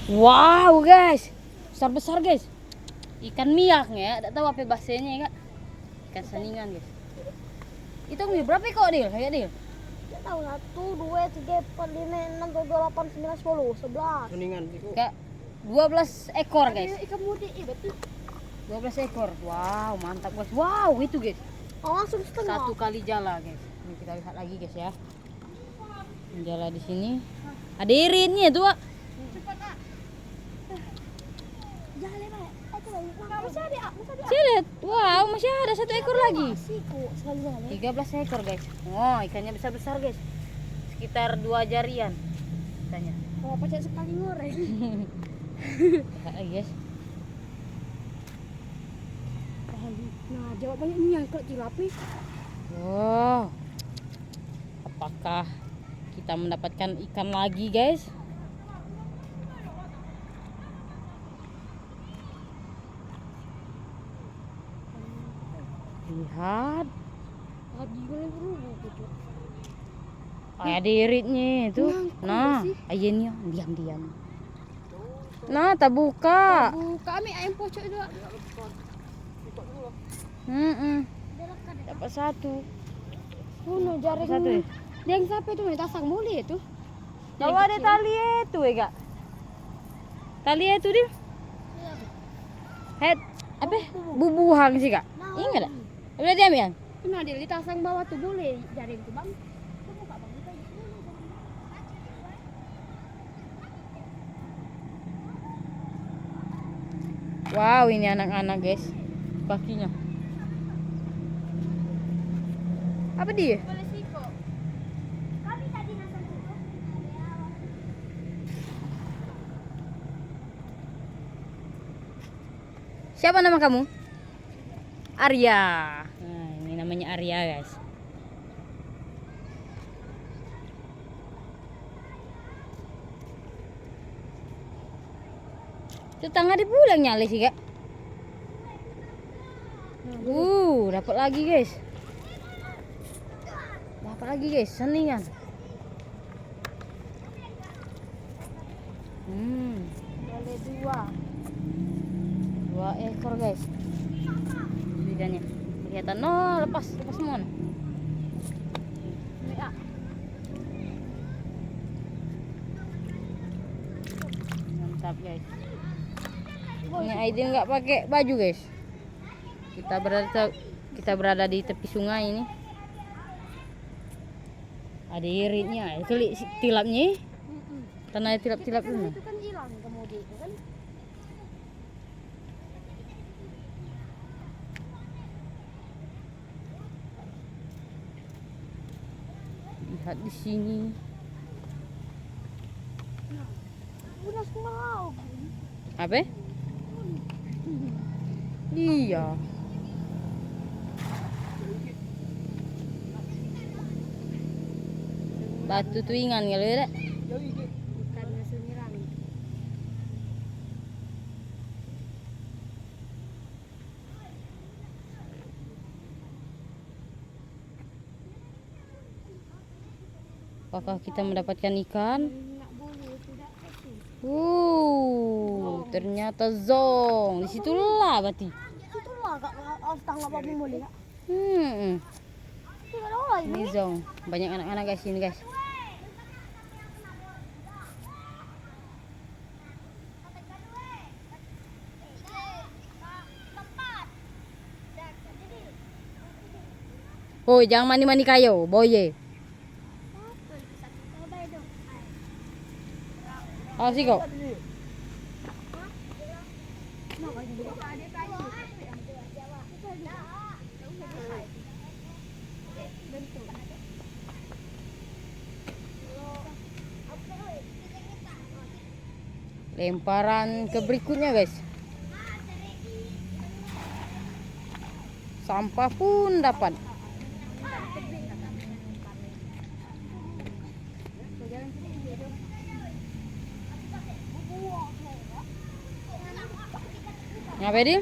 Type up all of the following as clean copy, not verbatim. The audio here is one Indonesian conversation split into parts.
Wow guys, besar guys. Ikan miak ya, tidak tahu apa bahasanya ya kak. Ikan saningan guys. Itu berapa kok Dil? Kayak Dil? Tidak tahu 1, 2, 3, 4, 5, 6, 7, 8, 9, 10, 11. Kuningan itu. Kak 12 ekor guys. Ikan mudik, iya betul. 12 ekor. Wow, mantap guys. Wow, itu guys. Oh, langsung setengah. Satu kali jala guys. Ini kita lihat lagi guys ya. Jala di sini. Ada irinnya tuh. Kak. Cepat ah. Jalan pak. Itu lagi. Masih ada, masih ada. Saya lihat. Wow, masih ada 1 ekor lagi. Masih kok sekali jalan. 13 ekor guys. Oh, ikannya besar-besar guys. Sekitar 2 jarian. Ikannya. Oh, pacak sekali ngoreng. Lihat lagi guys. Nah, jawabannya ini yang kalau tilapia. Wow. Apakah kita mendapatkan ikan lagi guys? Lihat. Lagi gue berubah gitu. Ada iritnya itu. Nah, ayamnya diam-diam. Nah, tak buka. Kami ayam pocok itu. Dapat 1. Bunuh jaring. Satu ya? Dia yang sampai itu tasang muli itu. Kalau ada tali itu ya kak. Tali itu dia. Head apa? Bubuhang sih kak. Ingat tak? Udah diambil? Nah, dia ditasang bawah tuh boleh jaring tuh bang. Wow, ini anak-anak guys. Kakinya. Apa dia? Boleh siko. Kami tadi nasang itu. Siapa nama kamu? Arya. Nah, ini namanya Arya guys. Tetangga di pulang nyali sih kak. Dapat lagi guys. Dapat lagi guys, seningan. Boleh 2 ekor guys. Ikannya kelihatan. No, lepas semua. Mantap guys. Ini Aidil nggak pakai baju guys. Kita berada di tepi sungai ini. Ada iritnya. Itu tilapnya. Tanah tilap-tilap ini. Itu kan hilang kemudian itu kan. Lihat di sini. Udah semua. Apa? Iya. Batu tuingan kali ya. Karena semiran. Apakah kita mendapatkan ikan? Enggak boleh tidak itu. Ternyata zong. Disitulah berarti. Itulah kak harus tangkap apa boleh kak. Tidak ada orang Ini zong. Banyak anak-anak guys ini guys. Oh, jangan mandi-mandi kayu, boye. Oh, sih kok. Lemparan ke berikutnya guys. Sampah pun dapat. Ngapain dia?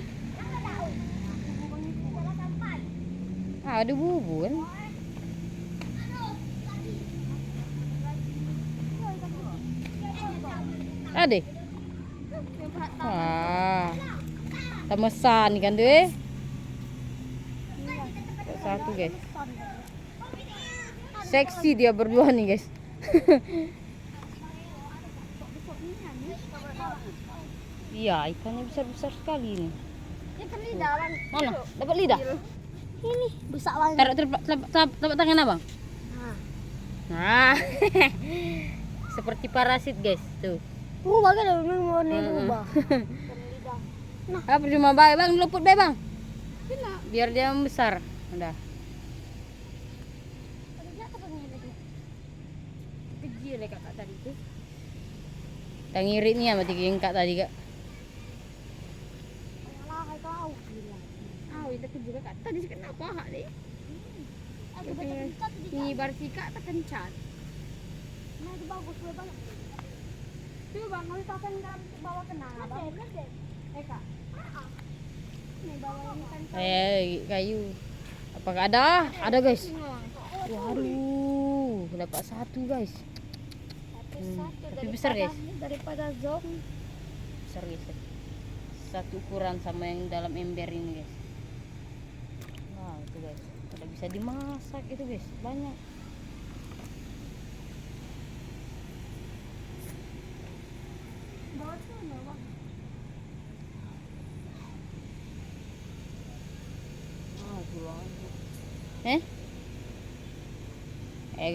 Ada bubu kan? Ada. Wah. Temesan kan deh. Satu guys. Seksi dia berdua nih guys. Iya, ikannya besar-besar sekali ini. Ikan lidah bang. Mana? Dapat lidah? Ini besar banget. Taruh telapak tangan abang. Nah. Seperti parasit guys, tuh. Banget dong, mau berubah. Apa cuma baik bang, luput baik bang. Biar dia membesar. Udah. Kecil ya kakak tadi tuh. Yang ngiritnya mati kak tadi kak. Itu kecil kak. Tadi kenapa hak deh? Ini barsika tak kencat. Nah itu bagus banget. Tuh bang, kalau pakai bawa kena bang. Kak. Nih bawa ini kan. Kayu. Apakah ada? Ada guys. Waduh, dapat satu guys. Tapi besar guys. Daripada zong. Besar guys. Satu ukuran sama yang dalam ember ini guys. Nah itu guys. Udah bisa dimasak itu guys. Banyak.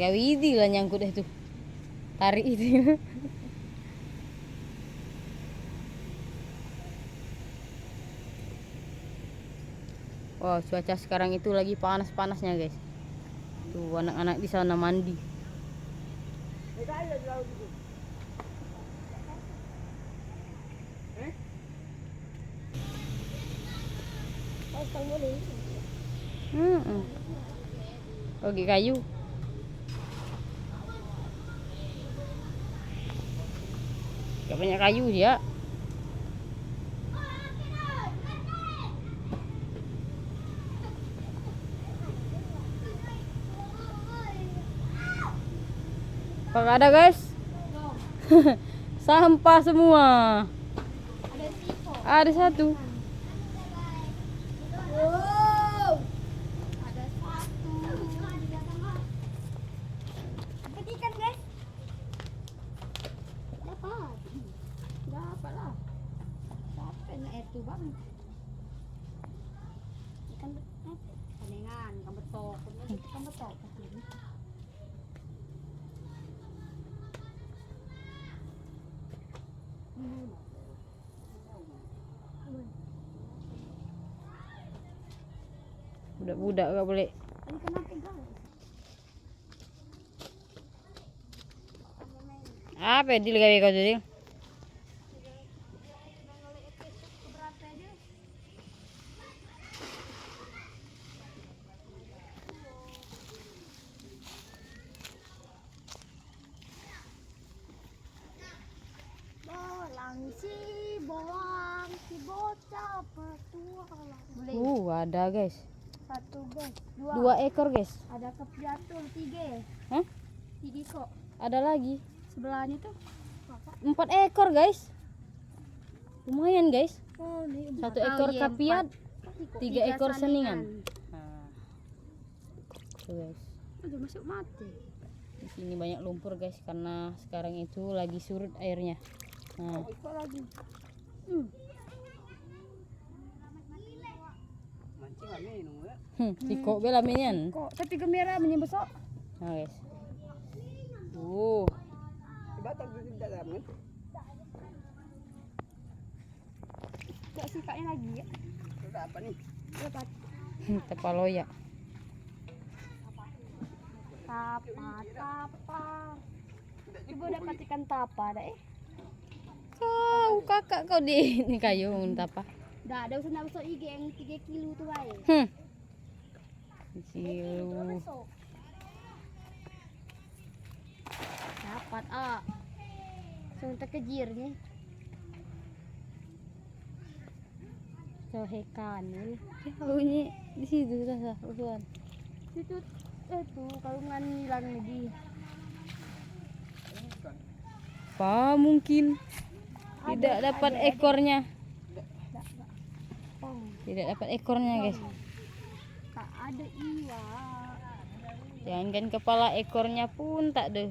Gawidi lah nyangkut itu. Tarik itu. Wow, cuaca sekarang itu lagi panas-panasnya guys. Tuh anak-anak di sana mandi. Oke kayu. Gak banyak kayu ya. Apakah ada guys? Sampah semua. Ada satu. Wow. Ada satu. Dapat ikan guys? Dapat. Dapat lah. Dapat itu bang. Ikan kanengan, ikan betok, ikan betok. Budak-budak gak boleh. Apa yang dilegawi kau jadi? Si bocah petualang. Ada guys. Satu guys, 2 ekor guys. Ada kepiatul 3. Hah? 3 kok. Ada lagi. Sebelahnya tuh 4 ekor guys. Lumayan guys. Oh, ini 1 ekor kapiat, 3 ekor seningan. Nah. Tuh guys. Udah masuk mati. Di sini banyak lumpur guys karena sekarang itu lagi surut airnya. Nah. Ikut lagi. Tiko bela minian. Kok tapi gembira menyembesok. Nah guys. Gak sikapnya lagi ya. Apa nih? Dapat Tepaloya. tapa. Coba dapat ikan tapa dah Kau kakak kau di ini kayu tapa. Dah ada usah nak besok IG yang 3 kilo tu baik. Kilo. Dapat Langsung terkejir ni. Sohekan ni. Bunyi di situ sah usuan. Situ itu kalungan hilang lagi. Apa mungkin? Tidak dapat ekornya. Oh, Tidak dapat ekornya, guys. tak ada iwak. Jangan kepala, ekornya pun tak ada.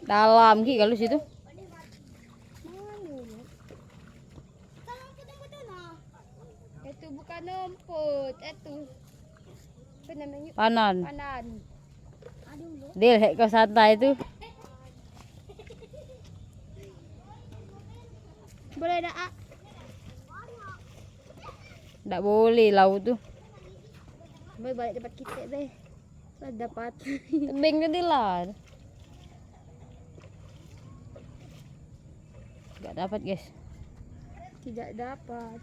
Dalam ki kalau situ. Itu bukan rumput, itu apa namanya? Panan. Panan. Aduh, Dil, hek kau santai itu. boleh dah. Tak boleh laut tu. Boleh balik tempat kita deh. Sudah dapat. Tebing tadi lah. Tak dapat, guys. Tidak dapat.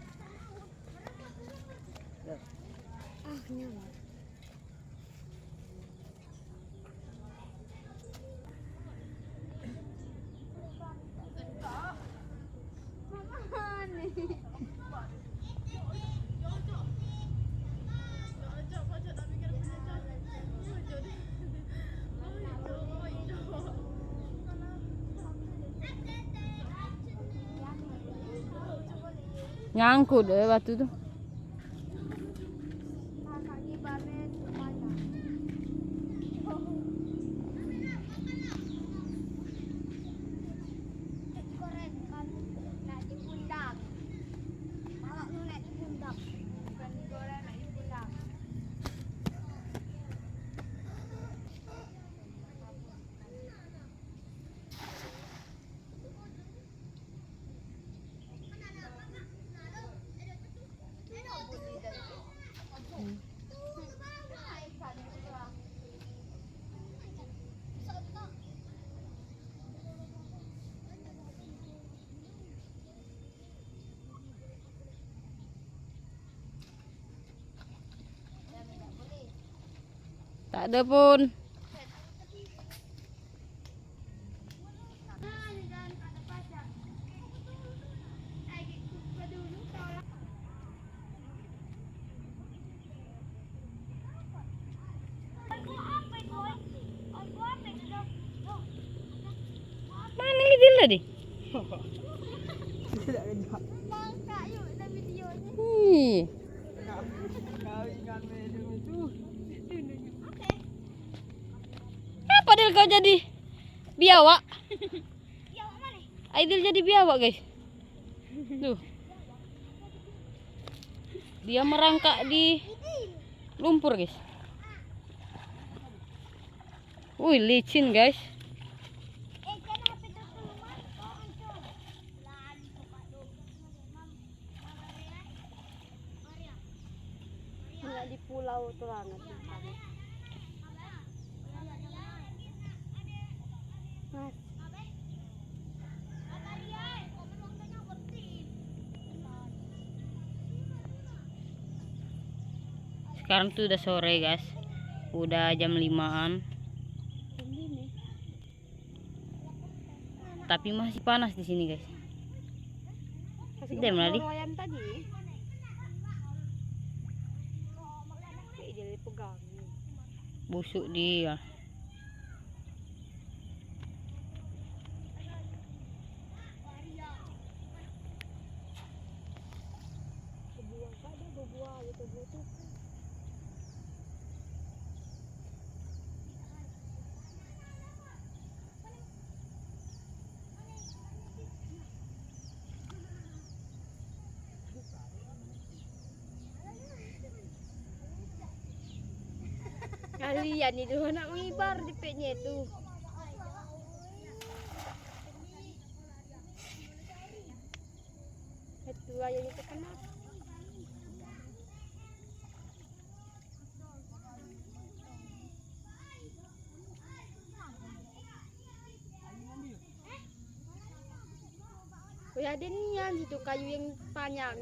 Nyawa. Nyangkut batu tu. Tak ada pun. Mana dia tadi? Ih. Apa Del kau jadi biawak? Aidil jadi biawak, guys. Tuh. Dia merangkak di lumpur, guys. Wih, licin, guys. Di pulau terang. Mas. Sekarang tuh udah sore, guys. Udah jam 5-an. Tapi masih panas di sini, guys. Sudah Meladi. Ayam tadi. Dia pegang. Busuk dia. Kalian itu nak mengibar di peknya itu. Itu aja itu kenapa? Oh ya, ada nian situ kayu yang panjang.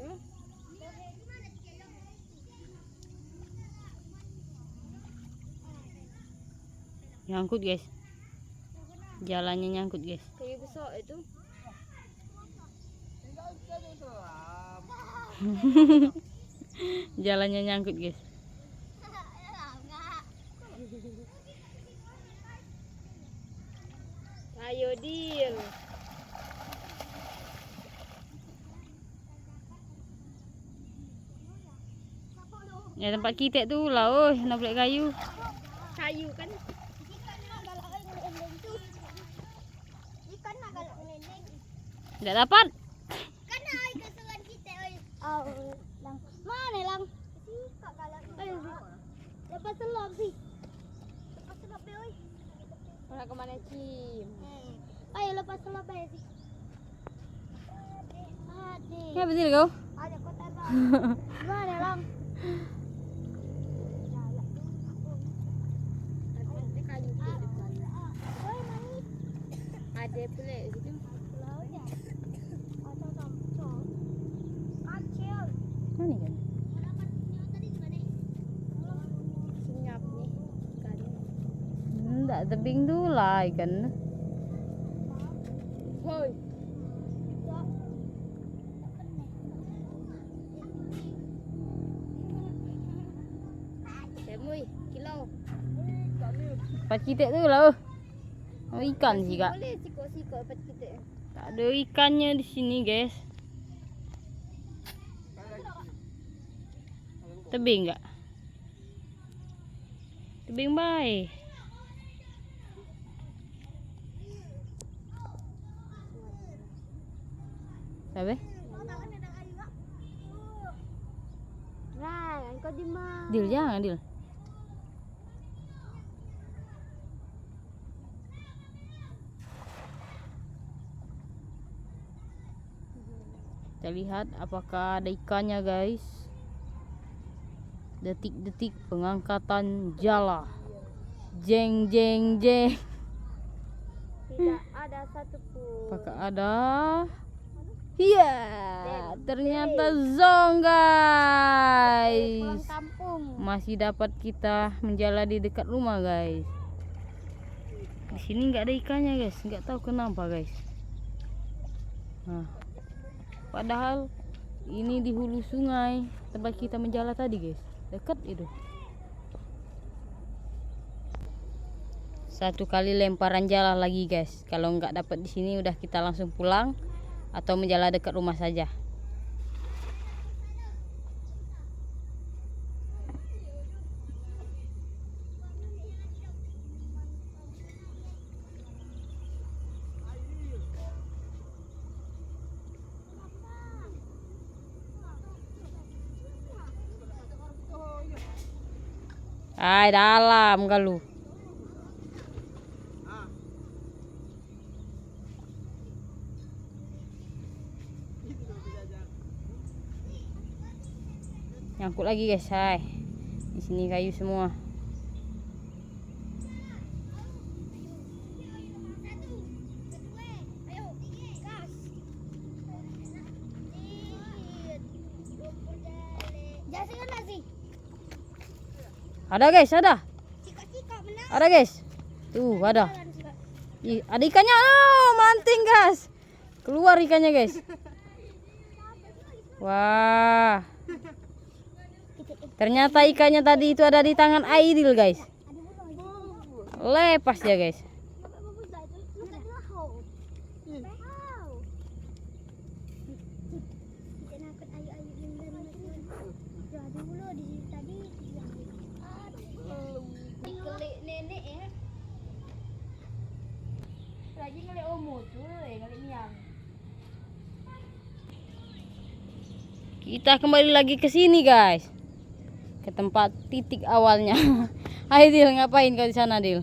Nyangkut, guys. Jalannya nyangkut, guys. Kayu besar itu. Jalannya nyangkut guys. Ayo Dil. Ya tempat kita tu lah, oh nak beli kayu. Kayu kan. Ikan nak galak ngelendeng tu. Ikan nak galak ngelendeng. Tak dapat. Kan ai kesukaan kita oi. Oh, lang. Mana lang? Kak galak. Ayo. Lepas selam sih. Lepas selam be oi. Mana ke mana Cim? Ayo lepas selam be sih. Adik. Ya betul kau. Ada kotak bang. Mana lang? Ada pula situ. Lautnya. Atau tampol. Kacil. Mana kan? Dapat senyap tadi gimana? Senyap nih. Ikan. Tak tebing tu lah ikan. Hoi. Semui kilo. Tempat kita tu lah. Oh, ikan sih kak. Boleh sikok-sikok dapat kita. Tak ada ikannya di sini guys. Tebing enggak? Tebing baik. Sabe? Nah, engkau di mana? Dil jangan Dil. Kita lihat apakah ada ikannya guys. Detik-detik pengangkatan jala. Jeng jeng jeng. Tidak ada satupun. Apakah ada? Iya, ternyata zong guys. Pulang kampung. Masih dapat kita menjala di dekat rumah guys. Di sini nggak ada ikannya guys, nggak tahu kenapa guys. Nah, padahal ini di hulu sungai tempat kita menjala tadi guys, dekat itu. Satu kali lemparan jala lagi guys. Kalau nggak dapat di sini udah kita langsung pulang atau menjala dekat rumah saja. Ay, dalam kalau. Nyangkut lagi guys, hai. Di sini kayu semua. Ada guys, ada. Ada guys. Tuh, ada. Ih, ada ikannya. Oh, manting guys. Keluar ikannya guys. Wah. Ternyata ikannya tadi itu ada di tangan Aidil guys. Lepas ya guys. Kita kembali lagi ke sini guys. Ke tempat titik awalnya. Hai Dil, ngapain kau di sana Dil?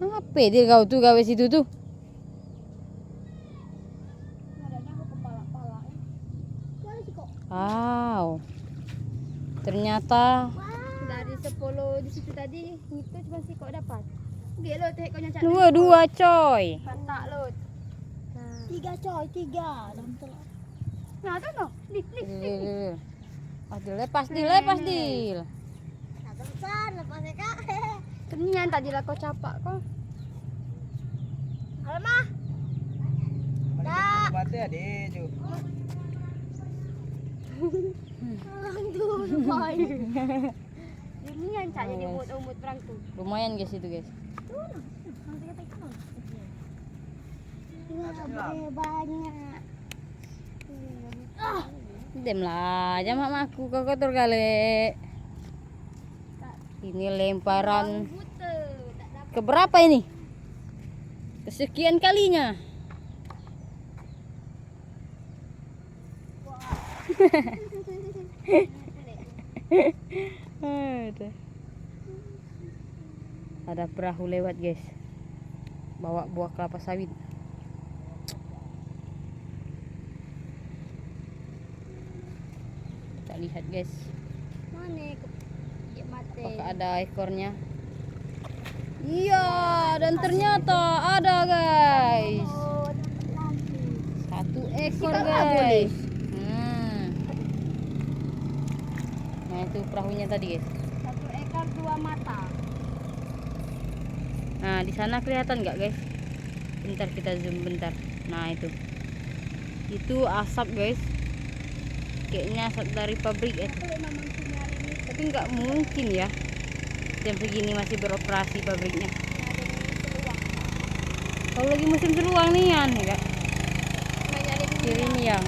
Apa Dil kau tuh gawe situ tuh? Wow. Ternyata dari 10 di situ tadi itu cuma si kok dapat. Oke lo teh kau nyacat. dua coy. Pantak lo. 3 coy, 3 dan telur. Nah, tu no. Lip. Aduh, lepas Dil. Satu besar lepas ya kak. Kenyan tadi lah kau capak kau. Alamah. Dah. Mati ada tu. Orang tu lumayan. Ini yang cak jadi umut perang tu. Lumayan guys itu guys. Banyak. Dem lah, jam aku kau kotor kali. Ini lemparan keberapa ini? Kesekian kalinya. Ada perahu lewat guys, bawa buah kelapa sawit. Kita lihat guys, Mana mati? apakah ada ekornya? Iya, dan ternyata ada guys, satu ekor guys. Nah itu perahunya tadi guys. Satu ekor dua mata. Nah di sana kelihatan nggak guys? Bentar kita zoom bentar. Nah itu asap guys. Kayaknya asap dari pabrik ya. Tapi nggak mungkin ya jam segini masih beroperasi pabriknya. Kalau lagi musim seruang nih ya kak. Kirim yang.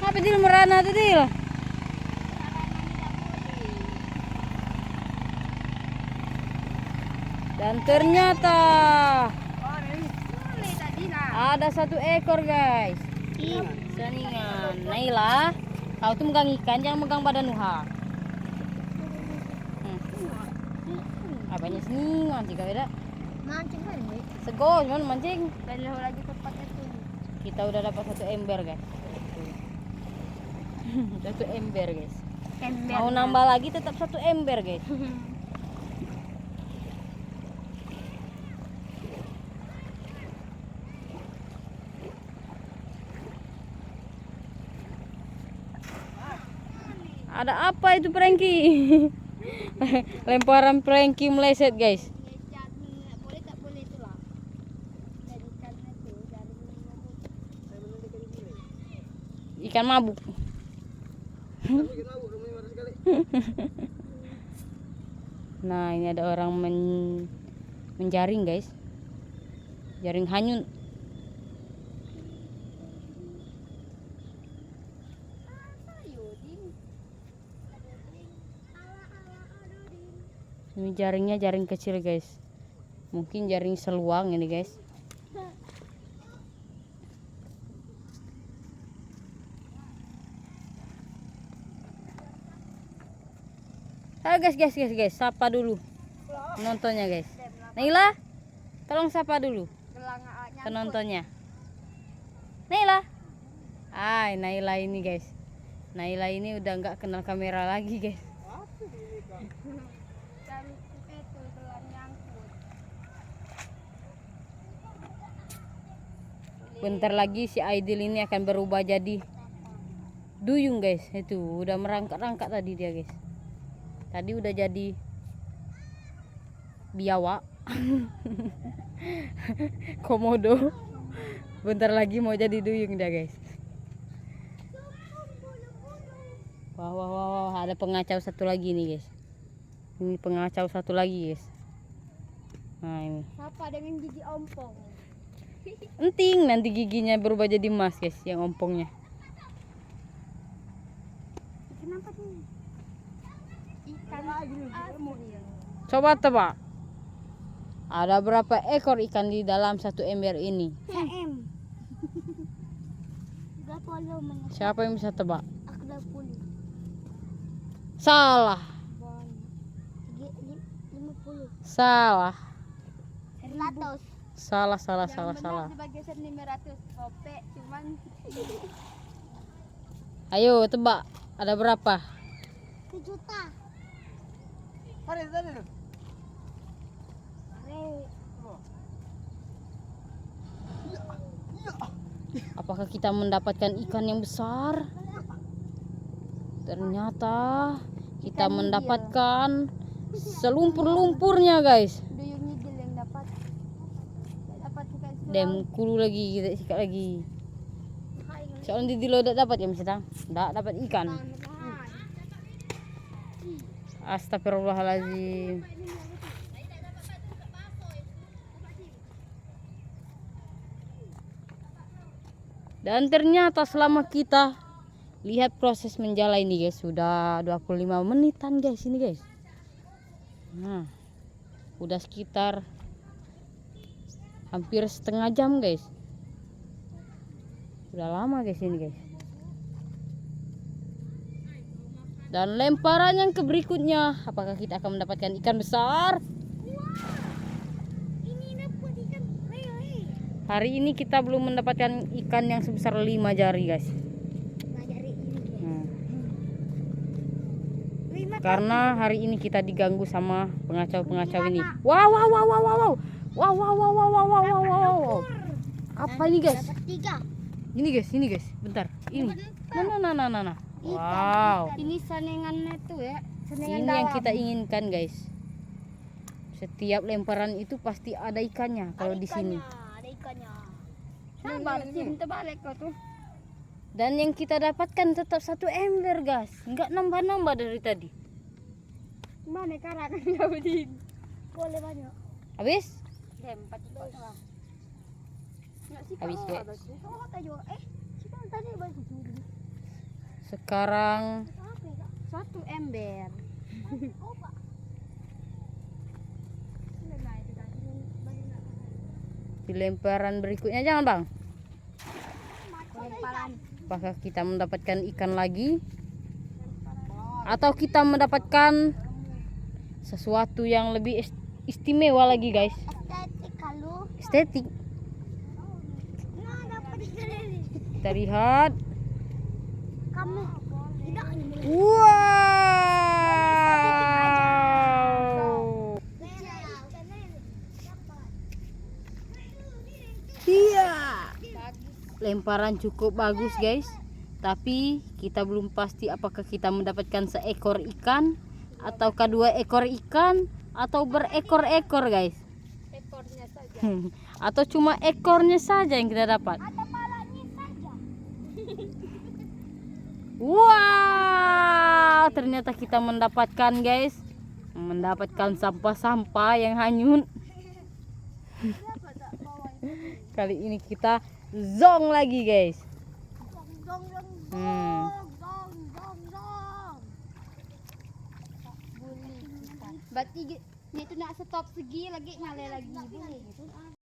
Apa Dil merana tuh Dil? Dan ternyata ada satu ekor guys. Seningan. Naila, kau tuh megang ikan jangan megang badan Nuha. Apanya seningan sih kau beda? Mancing kan ini. Sego cuman mancing. Dan lagi tempatnya tuh. Kita udah dapat satu ember guys. Satu ember guys. Mau nambah lagi tetap satu ember guys. Ada apa itu Franky? Lemparan Franky meleset guys. Boleh tak boleh itu lah. Dan ikannya tuh dari Ikan mabuk. Nah ini ada orang menjaring guys, jaring hanyut. Ini jaringnya jaring kecil guys, mungkin jaring seluang ini guys. Guys, sapa dulu penontonnya guys. Naila, tolong sapa dulu penontonnya. Naila, Naila ini guys. Naila ini udah nggak kenal kamera lagi guys. Bentar lagi si Aidil ini akan berubah jadi duyung guys. Itu udah merangkak-rangkak tadi dia guys. Tadi udah jadi biawak. Komodo. Bentar lagi mau jadi duyung dia guys. Wah, ada pengacau satu lagi nih guys. Ini pengacau satu lagi guys. Nah ini. Apa dengan gigi ompong? Enting nanti giginya berubah jadi emas guys, yang ompongnya. Kenapa nih? Ikan asli. Coba tebak. Ada berapa ekor ikan di dalam satu ember ini? CM. 20 menit. Siapa yang bisa tebak? Aku 20. Salah. 50. Salah. 100. Salah. Sebagai 500 kopek cuman Ayo tebak. Ada berapa? 1 juta. Apakah kita mendapatkan ikan yang besar? Ternyata kita mendapatkan selumpur-lumpurnya guys. Duyung ngidil yang dapat. Nggak dapat ikan selam. Dem kulu lagi kita sikat lagi. Soalnya di lo tidak dapat ya misalnya, tidak dapat ikan. Astagfirullahaladzim. Dan ternyata selama kita lihat proses menjala ini guys, sudah 25 menitan guys ini guys. Nah, udah sekitar hampir setengah jam guys. Udah lama guys ini guys. Dan lemparan yang ke berikutnya, apakah kita akan mendapatkan ikan besar? Ini dapat ikan lele. Hari ini kita belum mendapatkan ikan yang sebesar 5 jari guys. Jari ini. Nah, Lima karena hari ini kita diganggu sama pengacau-pengacau ini. Wow wow wow wow wow wow. Wow wow wow wow wow wow wow wow. Apa ini guys? dapat 3. Ini guys, bentar. Ini. Nah. Wow. Ini senengannya tuh ya. Senengan Ini yang kita inginkan guys. Setiap lemparan itu pasti ada ikannya kalau di sini. Ada ikannya. Sabar, sini terbalik kau tuh. Dan yang kita dapatkan tetap 1 ember guys. Enggak nambah-nambah dari tadi. Mana karak dapetin? Boleh banyak. Habis? Empat itu lah. Habis guys. Oh, tahu. Kita tadi baru curi. Sekarang 1 ember. di lemparan berikutnya jangan bang. Lemparan. Apakah kita mendapatkan ikan lagi? Atau kita mendapatkan sesuatu yang lebih istimewa lagi guys? Estetik kalau. Estetik. Nah, dapat ikan ini. Kita lihat. Kamu tidak Wow. Iya. Lemparan cukup bagus guys. Tapi kita belum pasti apakah kita mendapatkan seekor ikan atau 2 ekor ikan atau berekor-ekor guys. ekornya saja. Atau cuma ekornya saja yang kita dapat. Ada palanya saja. Wow, ternyata kita mendapatkan guys. Mendapatkan sampah-sampah yang hanyut. Kali ini kita zong lagi guys. Dong. Berarti itu nak stop segi lagi nyale lagi boleh gitu.